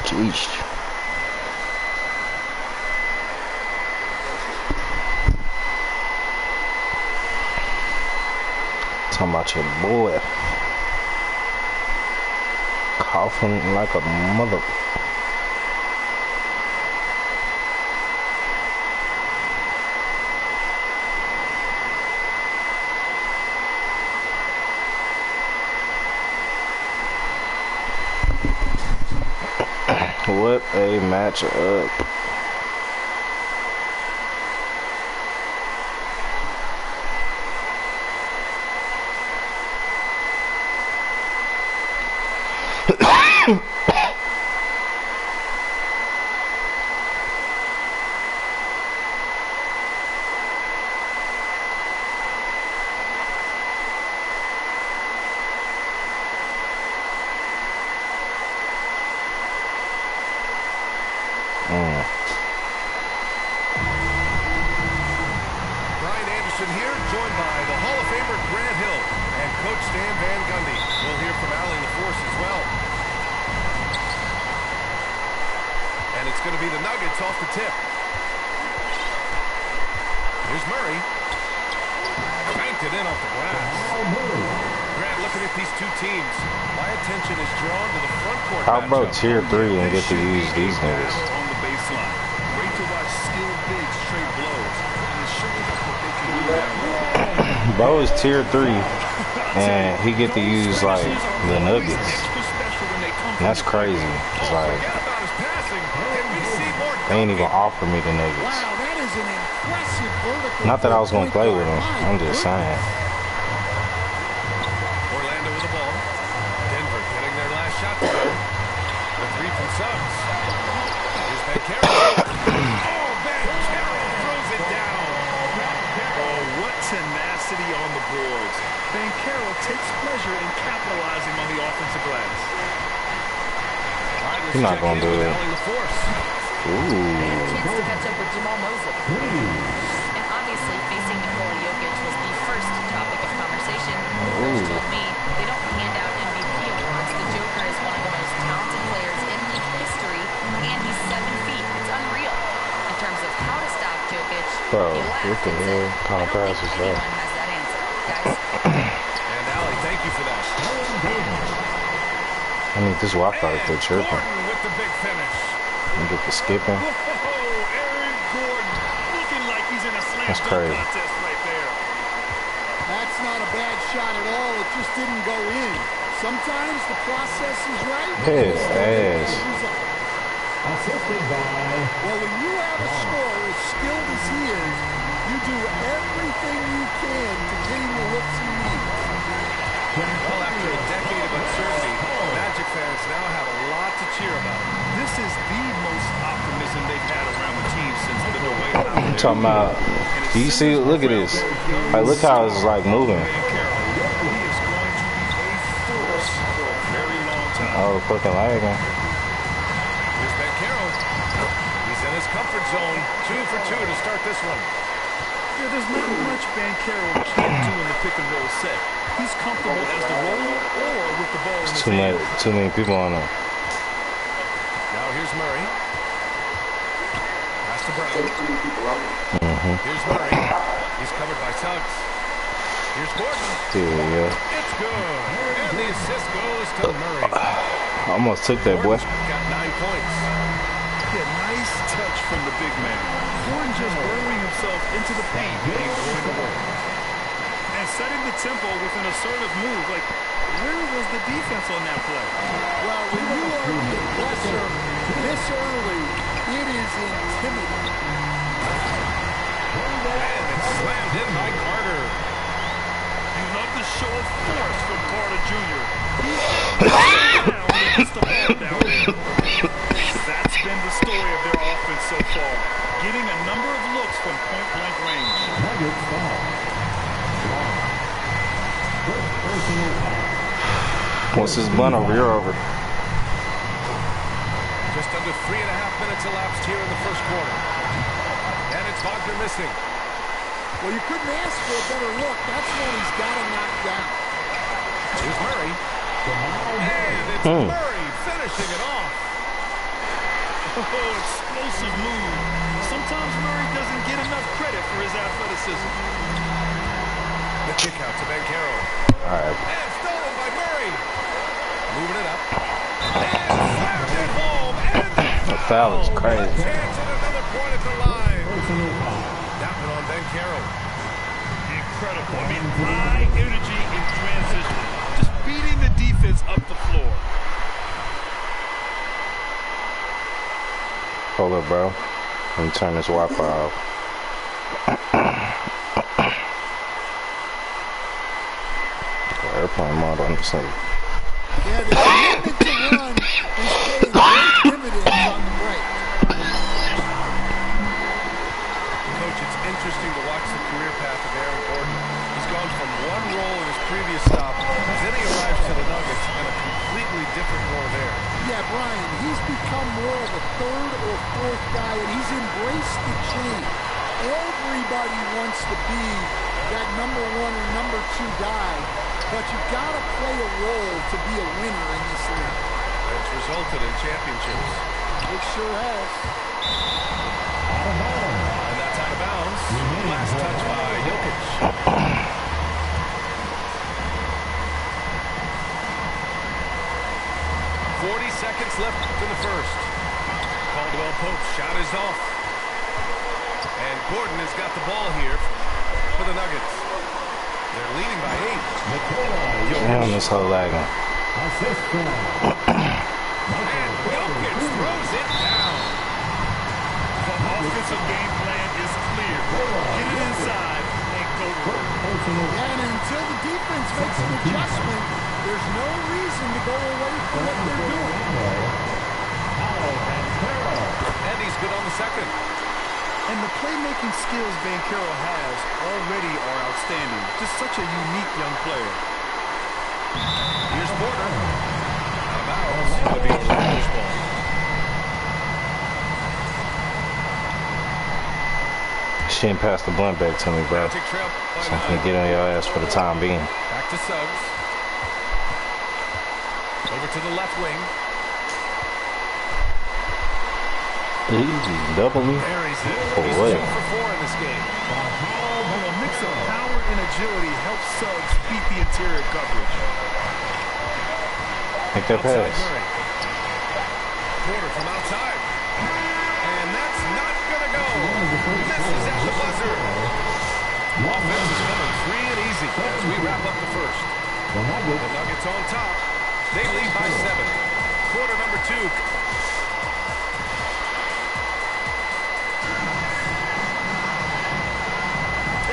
Jeez. Talking about your boy coughing like a mother. What a matchup. Brian Anderson here, joined by the Hall of Famer Grant Hill and Coach Stan Van Gundy. We'll hear from Allie LaForce as well. And it's going to be the Nuggets off the tip. Here's Murray. Banked it in off the glass. Grant, looking at these two teams, my attention is drawn to the front court. How about tier 3 and get to use these niggas? On the baseline. Great to watch skilled bigs trade blows. And it shows us what they can do down low. Bro is tier 3 and he get to use like the Nuggets. And that's crazy. It's like they ain't even offer me the Nuggets. Not that I was gonna play with him. I'm just saying. Orlando with the ball. Denver getting their last shot to go. The three from Suggs. Here's Banchero. Oh, Banchero throws it down. Oh, what tenacity on the boards. Banchero takes pleasure in capitalizing on the offensive glass. All right, He's not gonna do it. Ooh. Chance to catch up with Jamal Mosley. And obviously, facing Nikola Jokic was the first topic of conversation. Coach told me they don't hand out MVP awards. The Joker is one of the most talented players in league history, and he's 7 feet. It's unreal. In terms of how to stop Jokic, Bro, he what laughed the and hell said, kind of I don't pass think is anyone that? has that answer, guys. And Allie, thank you for that. I need this Wi-Fi to quit chirping. Gordon with the big finish. And get the skipping. Whoa, Aaron Gordon looking like he's in a slam That's dunk crazy. contest right there. That's not a bad shot at all. It just didn't go in. Sometimes the process is right. His ass. Well, when you have a scorer as skilled as he is, you do everything you can to get him the looks he needs. Well, after a decade of uncertainty, Magic fans now have a lot to cheer about. This is the most optimism they've had around the team since the Dwayne Howard. I'm talking about, do you see, look at this. Like, look how it's like moving. He is going to be a force for a very long time. Oh, fucking lagging. Here's Banchero. He's in his comfort zone. 2 for 2 to start this one. Yeah, there's not much Banchero can't do in the pick and roll set. He's comfortable as the roller or with the ball in his hand. Too many people on him. Now here's Murray. Pass to Brown. Here's Murray. He's covered by Suggs. Here's Gordon. Yeah. It's good. And the assist goes to Murray. I almost took that, boy. Got 9 points. Yeah, nice touch from the big man. Gordon just burrowing himself into the paint and going to work. And setting the tempo with an assertive move. Like, where was the defense on that play? Well, when you are under pressure this early, it is intimidating. And it's slammed in by Carter. You love the show of force from Carter Jr. He's down and gets the ball down there. That's been the story of their offense so far. Getting a number of looks from point-blank range. What's this blunt over here over? Just under 3.5 minutes elapsed here in the first quarter. And it's Wagner missing. Well, you couldn't ask for a better look. That's one he's got to knock down. Here's Murray. And it's Murray finishing it off. Oh, explosive move. Sometimes Murray doesn't get enough credit for his athleticism. The kick out to Banchero. All right. And stolen by Murray. Moving it up. And slammed it home. And The foul is crazy. One chance at another point at the line. That one on Banchero. Incredible. I mean, high energy in transition. Just beating the defense up the floor. Hold up, bro. Let me turn this Wi-Fi off. Airplane mode on this thing. Yeah, the commitment to run is paying great dividends on the break. Coach, it's interesting to watch the career path of Aaron Gordon. He's gone from one role in his previous stop, then he arrives to the Nuggets, and a completely different role there. Yeah, Brian, he's become more of a third or fourth guy, and he's embraced the change. Everybody wants to be that number one or number two guy, but you've got to play a role to be a winner in this league. It's resulted in championships. It sure has. And that's out of bounds. Last touch by Jokic. 40 seconds left in the first. Caldwell Pope's shot is off. And Gordon has got the ball here for the Nuggets. They're leading by 8. Damn, this whole lagging. And Jokic throws it down. The offensive game plan is clear. Get it inside and go to work. And until the defense makes an adjustment, there's no reason to go away from what they're doing. And he's good on the second. And the playmaking skills Banchero has already are outstanding. Just such a unique young player. Here's Porter. Out of bounds. It'll be a Raptors ball. She ain't passed the blunt back to me, bro. Magic trail by So I'm 9. gonna get on your ass for the time being. Back to Suggs. Over to the left wing. Easy, double me. Buries it. For He's what? 2 for 4 in this game. Well, a mix of power and agility helps Suggs beat the interior coverage. Make that Outside pass. Murray. Porter from outside. And that's not going to go. Misses at the buzzer. Offense is coming free and easy as we wrap up the first. The Nuggets on top. They lead by 7. Quarter number 2.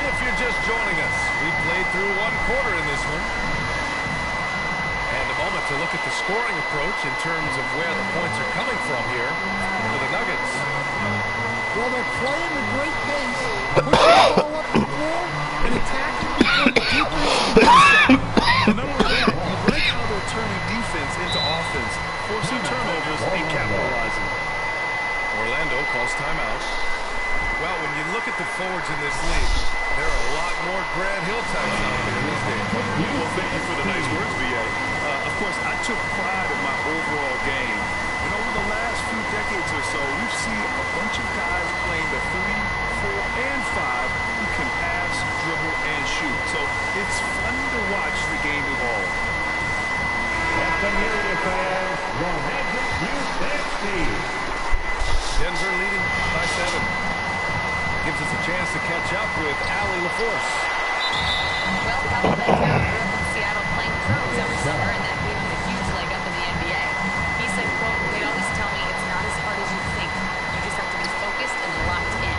If you're just joining us, we played through 1 quarter in this one. And a moment to look at the scoring approach in terms of where the points are coming from here for the Nuggets. Well, they're playing with great pace, pushing the ball up the floor, and attacking before the defense. And not only that, you like how they're turning defense into offense, forcing turnovers and capitalizing. Orlando calls timeout. Well, when you look at the forwards in this league, there are a lot more Grant Hill types out there these days. Well, thank you for the nice words, B.A. Of course, I took pride in my overall game. And over the last few decades or so, we've seen a bunch of guys playing the 3, 4, and 5 who can pass, dribble, and shoot. So it's fun to watch the game evolve. Denver leading by 7. Gives us a chance to catch up with Allie LaForce. Well, Paolo Banchero grew up in Seattle playing pros every summer, and that gave him a huge leg up in the NBA. He said, quote, "They always tell me it's not as hard as you think. You just have to be focused and locked in."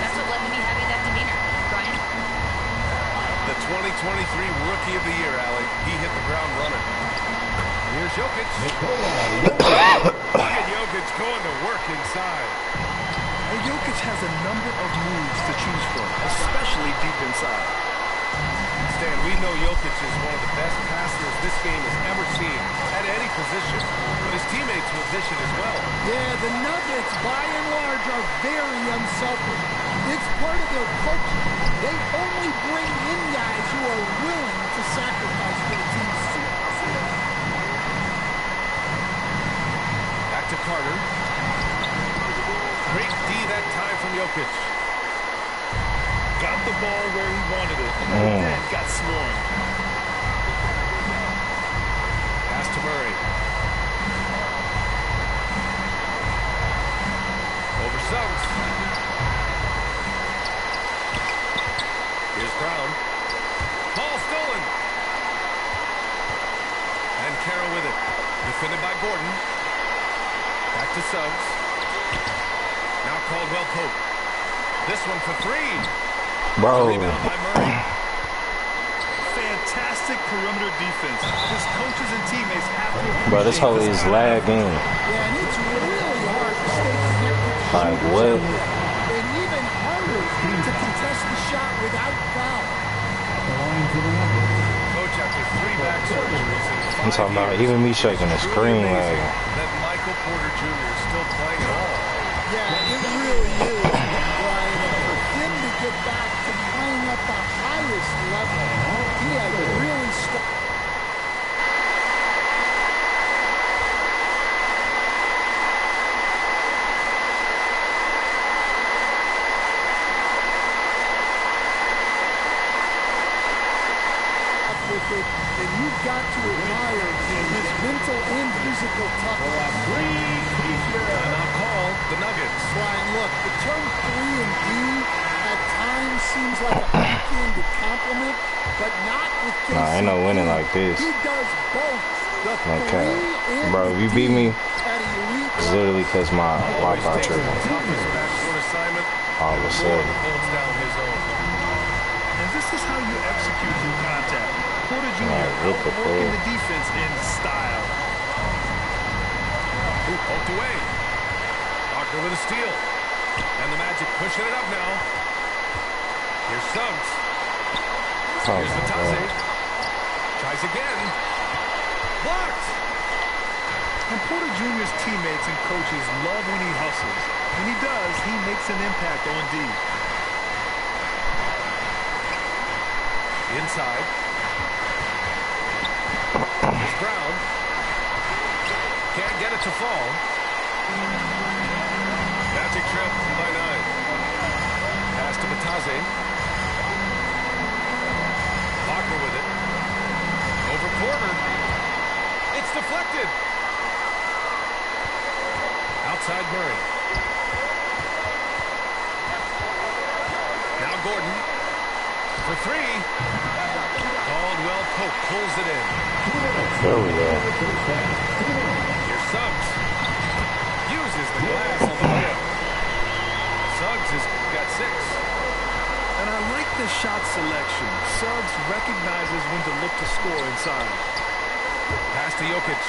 That's what led to me having that demeanor. Brian? The 2023 Rookie of the Year, Allie. He hit the ground running. Here's Jokic. Look at Jokic going to work inside. And Jokic has a number of moves to choose from, especially deep inside. Stan, we know Jokic is one of the best passers this game has ever seen at any position, but his teammates position as well. Yeah, the Nuggets, by and large, are very unselfish. It's part of their culture. They only bring in guys who are willing to sacrifice for the team's success. Back to Carter. Great D that time from Jokic. Got the ball where he wanted it, and then got swarmed. Pass to Murray. Over Suggs. Here's Brown. Ball stolen. And Carroll with it. Defended by Gordon. Back to Suggs. Now Caldwell Pope. This one for three. Bro. Rebound by Murray. Fantastic perimeter defense. His coaches and teammates have to. Bro, this whole is lagging. Yeah, and it's really hard to stay connected. Like what? And even harder to contest the shot without foul. Coach, after 3 back surgeries in 5 I'm talking about years, even me shaking the it's screen really amazing like. that Michael Porter Jr. is still playing at all. Yeah, it really is, Brian. And for him to get back to playing at the highest level, he has really started. With it, and you've got to admire his mental and physical toughness. Timeout call, the Nuggets. Brian, look, the term 3 and D at times seems like a backhanded compliment, but not with KCP. Nah, ain't no winning like this. He does both the Okay. 3 and Bro, if you the beat D me, at elite it's literally because my Wi-Fi tripping. Toughest backcourt assignment. All of a sudden. Gordon holds down his own. And this is how you execute through contact. Porter Jr. what the outworking fuck? the defense in style. Poked away. Wagner with a steal. And the Magic pushing it up now. Here's Suggs. Oh Here's my Vitazzi. God. Tries again. Blocked. And Porter Jr.'s teammates and coaches love when he hustles. When he does, he makes an impact on D. Inside. Here's Brown. Can't get it to fall. Magic trip by 9. Pass to Vitazzi. Wagner with it. Over Porter. It's deflected. Outside Murray. Now Gordon. For 3. Caldwell Pope pulls it in. There we go. Here's Suggs. Uses the glass on the rim. Suggs has got 6. And I like the shot selection. Suggs recognizes when to look to score inside. Pass to Jokic.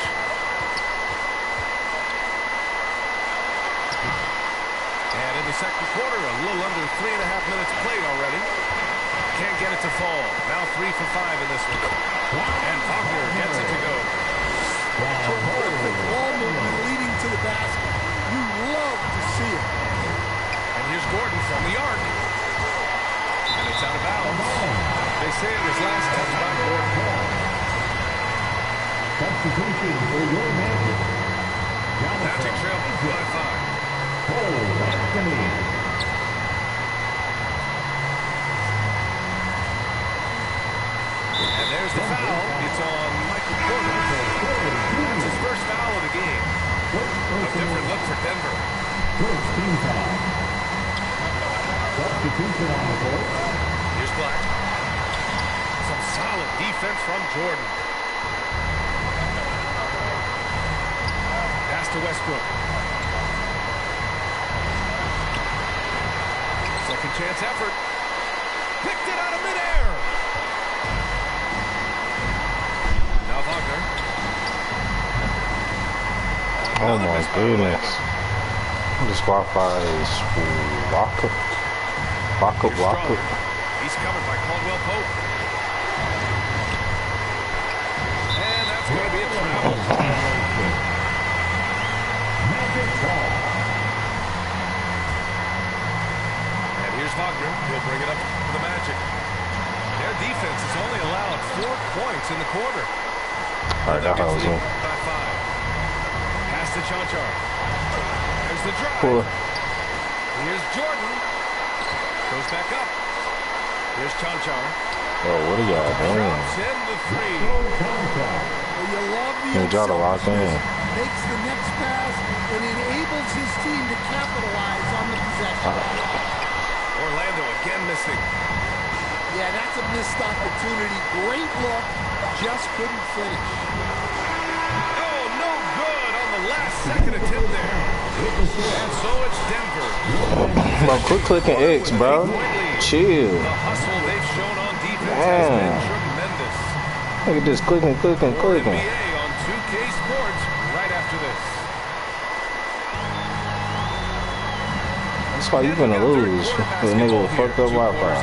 And in the second quarter, a little under 3.5 minutes played already. Can't get it to fall. Now 3 for 5 in this one. And Wagner gets it to go. Terrific ball movement leading to the basket. You love to see it. And here's Gordon from the arc. And it's out of bounds. They say it was last touched by Gordon. Substitution for your Magic. Magic trail by 5. Cole Anthony. And there's the foul. It's on Michael Porter. That's his first foul of the game. A different look for Denver. First team foul. Substitution on the court. Here's Black. Some solid defense from Jordan. Pass to Westbrook. Second chance effort. Picked it out of midair. Now Wagner. Oh my goodness. This Wi-Fi is waka. Here's Strong. He's covered by Caldwell Pope. And that's going to be a travel. Magic ball. And here's Wagner. He'll bring it up for the Magic. Their defense has only allowed 4 points in the quarter. All right, that was Lead it. by 5. Pass to Chanchar. There's the drive. Cool. Here's Jordan. Goes back up. Here's Chanchar. Oh, what are y'all doing? Drops in the 3. Well, you love the Need y'all to lock in. makes the next pass and enables his team to capitalize on the possession. Orlando again missing. Yeah, that's a missed opportunity. Great look, just couldn't finish. Oh, no good on the last second attempt there. And so it's Denver. Bro, quit clicking X, bro. Chill. The hustle they've shown on defense has Damn. been tremendous. Look at this clicking. More NBA on 2K Sports right after this. That's why you gonna lose. This nigga with fucked up Wi-Fi.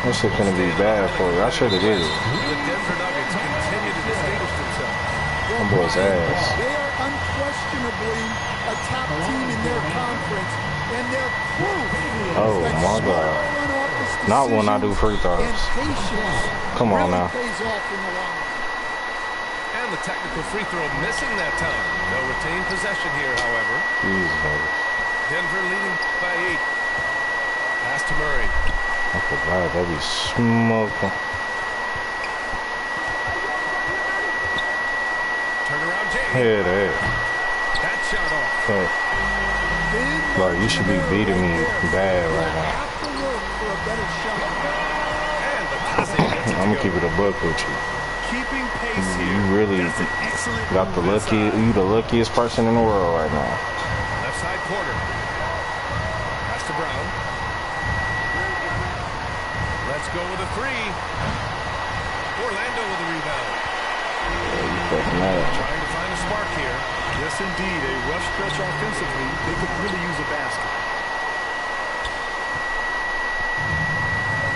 That shit gonna be bad for you. I should've did it. The Denver Nuggets continue to distinguish themselves. That boy's ass. They are unquestionably a top team in their conference, and they're proof Oh, that my smart God. front office Not when I do decisions free throws. and patience Come on really now. pays off in the long run. And the technical free throw missing that time. They'll retain possession here, however. Jeez, nigga. Denver leading by 8. Pass to Murray. I forgot they be smoking. Turnaround James. Head that. That shot off. Hey, bro, you should be beating me bad right now. Have to work for a better shot. And the Taze gets it I'm to gonna keep go. it a buck with you. Keeping pace here. You really That's an excellent got the move inside. you the luckiest person in the world right now. Left side corner. Pass to Brown. Let's go with a 3. Orlando with a rebound. You fucking mad. Trying to find a spark here. Yes, indeed. A rough stretch offensively. They could really use a basket.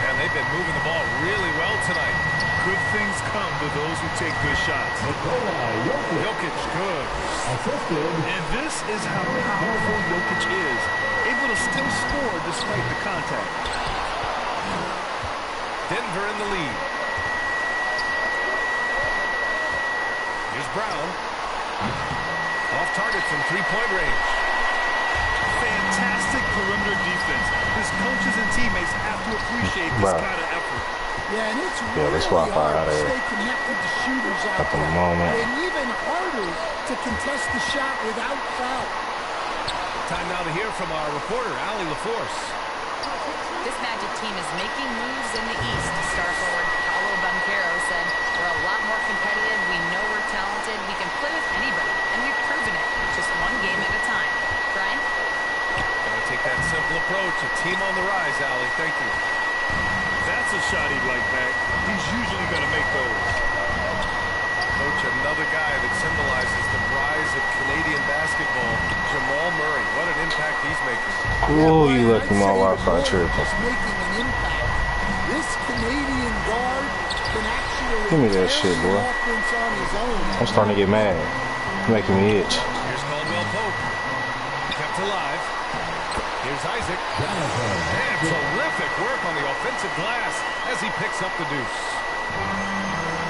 And they've been moving the ball really well tonight. Good things come to those who take good shots. Jokic, good. And this is how powerful Jokic is. Able to still score despite the contact. Denver in the lead. Here's Brown. Off target from 3-point range. Fantastic perimeter defense. His coaches and teammates have to appreciate this Bruh. kind of effort. Yeah, and it's Yeah, this really Wi-Fi hard out to of stay connected to shooters out at the there. moment. And even harder to contest the shot without foul. Time now to hear from our reporter, Allie LaForce. This Magic team is making moves in the East. Star forward Paolo Banchero said, "We're a lot more competitive. We know we're talented. We can play with anybody, and we've proven it. Just one game at a time." Brian? Gotta take that simple approach. A team on the rise, Allie. Thank you. That's a shot he'd like back. He's usually going to make those. Coach, another guy that symbolizes the rise of Canadian basketball, Jamal Murray. What an impact he's making. Ooh, you I'd lucky my say Wi-Fi the tripping. Just making an impact. This Canadian guard can actually Give me that carry shit, boy. an offense on his own. I'm starting to get mad. It's making me itch. Here's Caldwell Pope. Kept alive. Here's Isaac. And terrific work on the offensive glass as he picks up the deuce.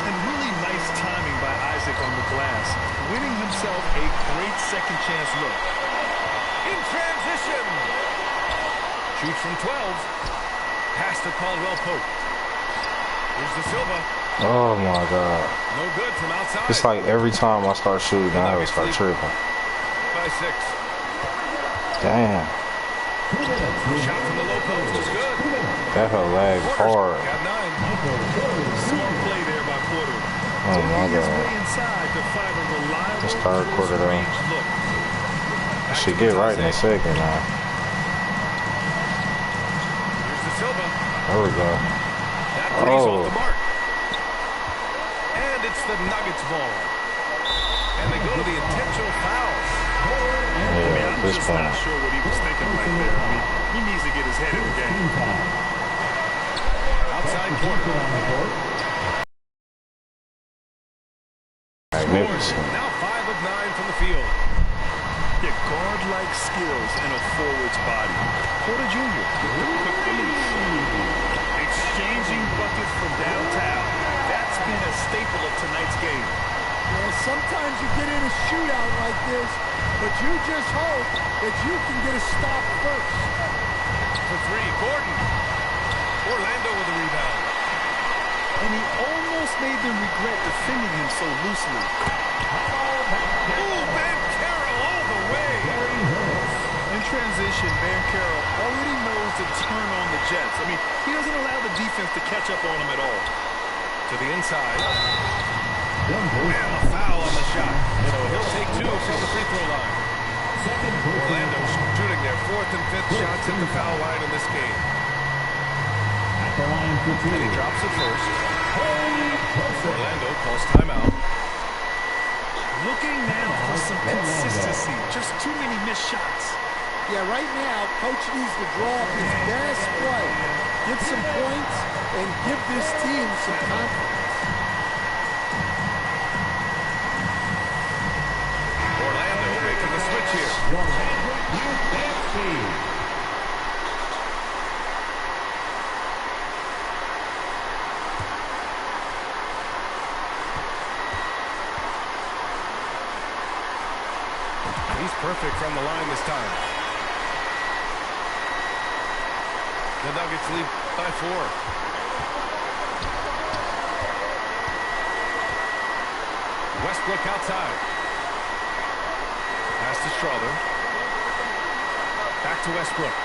And really nice timing by Isaac on the glass. Winning himself a great second chance look. In transition. Shoots from 12. Pass to Caldwell Pope. Here's the Silva. Oh my god. No good from outside. It's like every time I start shooting, I always start tripping. By 6. Damn. Shot from the low post is good. That hell lagged hard. Got 9. Smart play there by Porter. Oh my His way god. inside to find a reliable It's third quarter though. range look. I should get right in a second now. Here's the Silva. There we go. That three's Oh. off the mark. And it's the Nuggets ball. And they go to the intentional foul. Yeah, at I'm this just point. not sure what he was thinking right there. I mean, he needs to get his head in the game. Outside corner. Magnificent. Now 5 of 9 from the field. Yeah, guard-like skills in a forward's body. Porter Jr. with the quick release. Exchanging buckets from downtown. That's been a staple of tonight's game. Yeah, sometimes you get in a shootout like this, but you just hope that you can get a stop first. For three, Gordon. Orlando with the rebound. And he almost made them regret defending him so loosely. Ooh, Banchero all the way. In transition, Banchero already knows to turn on the Jets. I mean, he doesn't allow the defense to catch up on him at all. To the inside. And a foul on the shot. So he'll take two from the free throw line. Orlando shooting their fourth and fifth shots at the foul line in this game. And he drops it first. Orlando calls timeout. Looking now for some consistency. Just too many missed shots. Yeah, right now, Coach needs to draw up his best play, get some points, and give this team some confidence. Orlando making the switch here. He's perfect from the line this time. The Nuggets lead by 4. Westbrook outside. Pass to Strother. Back to Westbrook.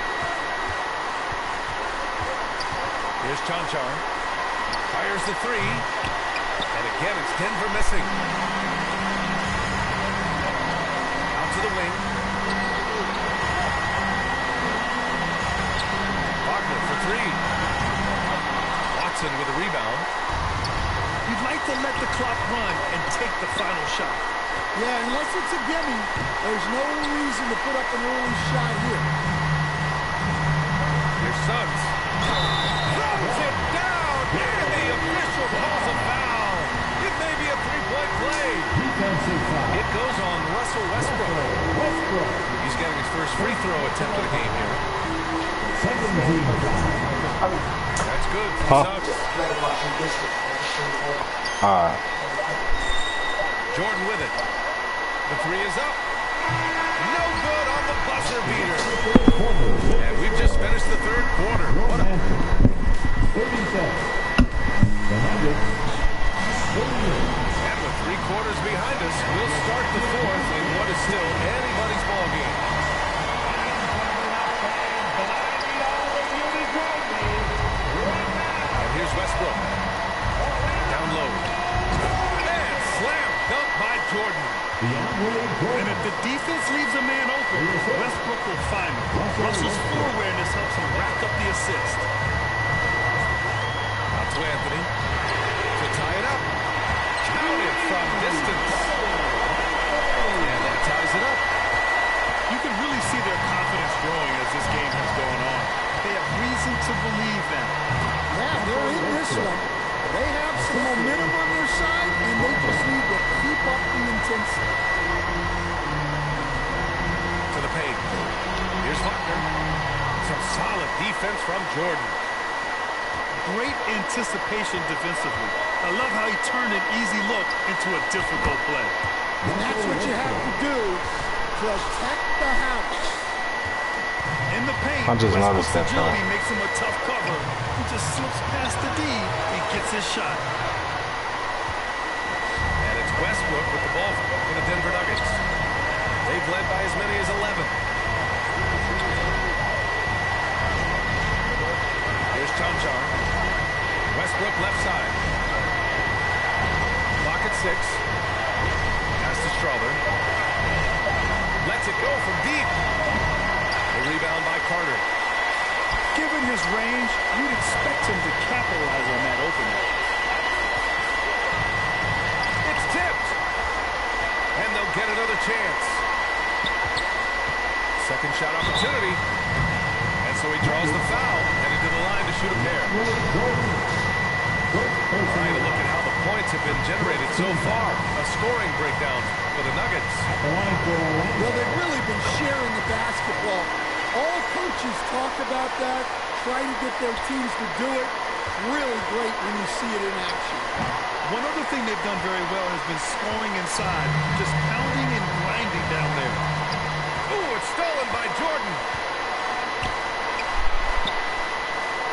Here's Chanchar. Fires the three. And again, it's Denver missing. Out to the wing. Wagner for three. Watson with a rebound. You'd like to let the clock run and take the final shot. Yeah, unless it's a gimme, there's no reason to put up an early shot here. Here's Suggs. Throws it down, and the official calls a foul. It may be a three-point play. It goes on Russell Westbrook. He's getting his first free throw attempt of the game here. That's good for Suggs. Jordan with it. The three is up. No good on the buzzer beater. And we've just finished the third quarter. What a... And with 3 quarters behind us, we'll start the fourth in what is still anybody's ball game. And here's Westbrook. Down low. And slam dunk by Jordan. And if the defense leaves a man open, Westbrook will find him. Russell's floor awareness helps him rack up the assist. Out to Anthony. To tie it up. Counted from distance. And that ties it up. You can really see their confidence growing as this game has gone on. They have reason to believe that. Yeah, they're in this one. They have some momentum on their side, and they just need to keep up the intensity. To the paint. Here's Wagner. Some solid defense from Jordan. Great anticipation defensively. I love how he turned an easy look into a difficult play. And that's what you have to do. Protect the house. In the paint, I just noticed Westbrook's that agility makes him a tough cover. He just slips past the D and gets his shot. And it's Westbrook with the ball for the Denver Nuggets. They've led by as many as 11. Here's Chanchar. Westbrook left side. Clock at 6. Pass to Strother. Lets it go from deep. The rebound by Carter. Given his range, you'd expect him to capitalize on that opening. It's tipped. And they'll get another chance. Second shot opportunity. And so he draws the foul, headed to the line to shoot a pair. Trying to look at how the points have been generated so far. A scoring breakdown for the Nuggets. Well, they've really been sharing the basketball. All coaches talk about that, try to get their teams to do it. Really great when you see it in action. One other thing they've done very well has been scoring inside, just pounding and grinding down there. Ooh, it's stolen by Jordan.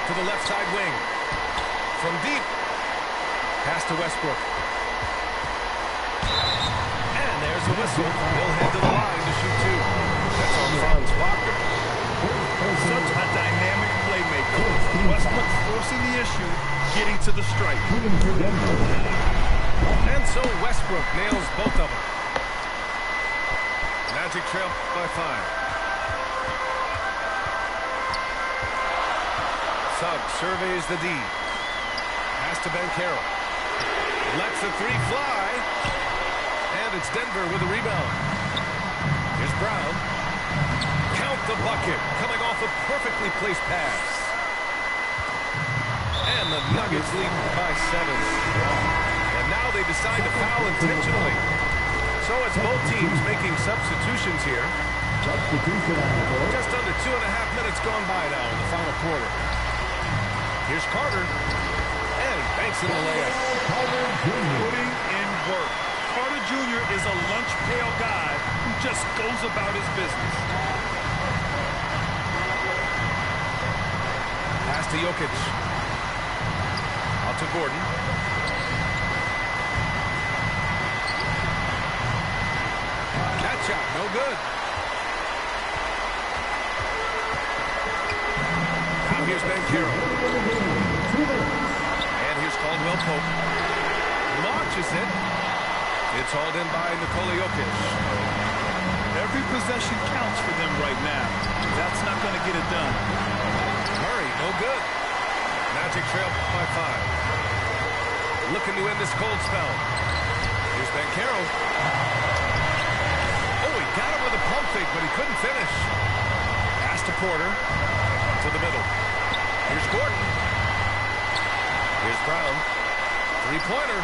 To the left side wing. From deep. Pass to Westbrook. And there's a whistle. He'll head to the line to shoot two. That's on Franz Wagner. Such a dynamic playmaker. Westbrook forcing the issue, getting to the strike. And so Westbrook nails both of them. Magic trail by 5. Suggs surveys the D. Pass to Banchero. Lets the three fly. And it's Denver with a rebound. Here's Brown. Count the bucket. Coming off a perfectly placed pass. And the Nuggets lead by 7. And now they decide to foul intentionally. So it's both teams making substitutions here. Just under 2.5 minutes gone by now in the final quarter. Here's Carter. And he banks in the layup. Putting in work. Carter Jr. is a lunch pail guy who just goes about his business. Pass to Jokic. Out to Gordon. That shot, no good. Now here's Banchero. And here's Caldwell Pope. Launches it. It's hauled in by Nikola Jokic. Every possession counts for them right now. That's not going to get it done. Murray, no good. Magic trail by 5. Looking to end this cold spell. Here's Banchero. Oh, he got him with a pump fake, but he couldn't finish. Pass to Porter. To the middle. Here's Gordon. Here's Brown. Three-pointer.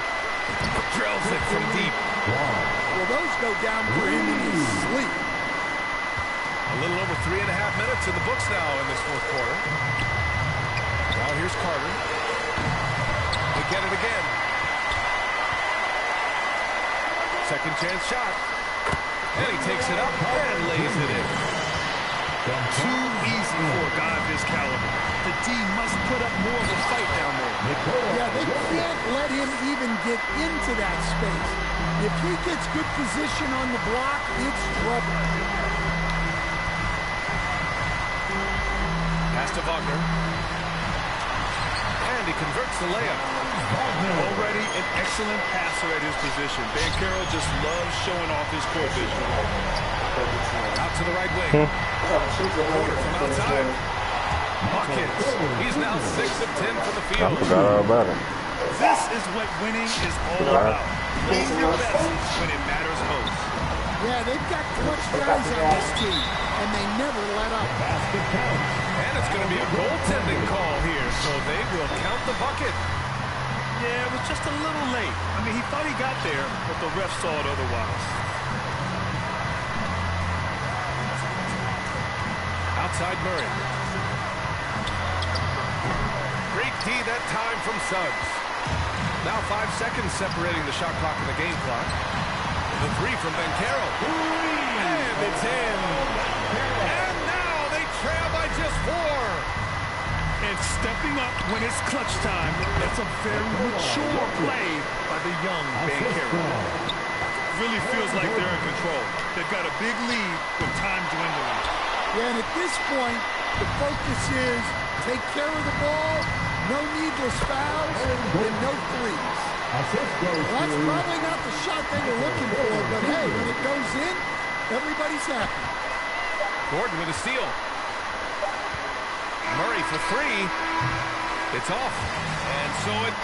Drills it from deep. Well, those go down for him in his sleep. A little over 3.5 minutes in the books now in this fourth quarter. Now here's Carter. They get it again. Second chance shot. And he takes it up and lays it in. Too easy for a guy of his caliber. The D must put up more of a fight down there. Yeah, they can't let him even get into that space. If he gets good position on the block, it's trouble. Pass to Wagner. And he converts the layup. Already an excellent passer at his position. Banchero just loves showing off his court vision. Out to the right wing. Porter from outside. Buckets. He's now 6 of 10 from the I field. forgot all about it. This is what winning is all about. Playing your best when it matters most. Yeah, they've got clutch guys on this team, and they never let up. And it's going to be a goaltending call here, so they will count the bucket. Yeah, it was just a little late. I mean, he thought he got there, but the ref saw it otherwise. Outside Murray. Great D that time from Suggs. Now 5 seconds separating the shot clock and the game clock. The three from Banchero. And it's in. And now they trail by just 4. And stepping up when it's clutch time, that's a very mature play by the young Banchero. Really feels like they're in control. They've got a big lead with time dwindling. Yeah, and at this point, the focus is take care of the ball, no needless fouls, and no threes. Well, that's probably not the shot they were looking for, but hey, when it goes in, everybody's happy. Gordon with a steal. Murray for 3. It's off. And so it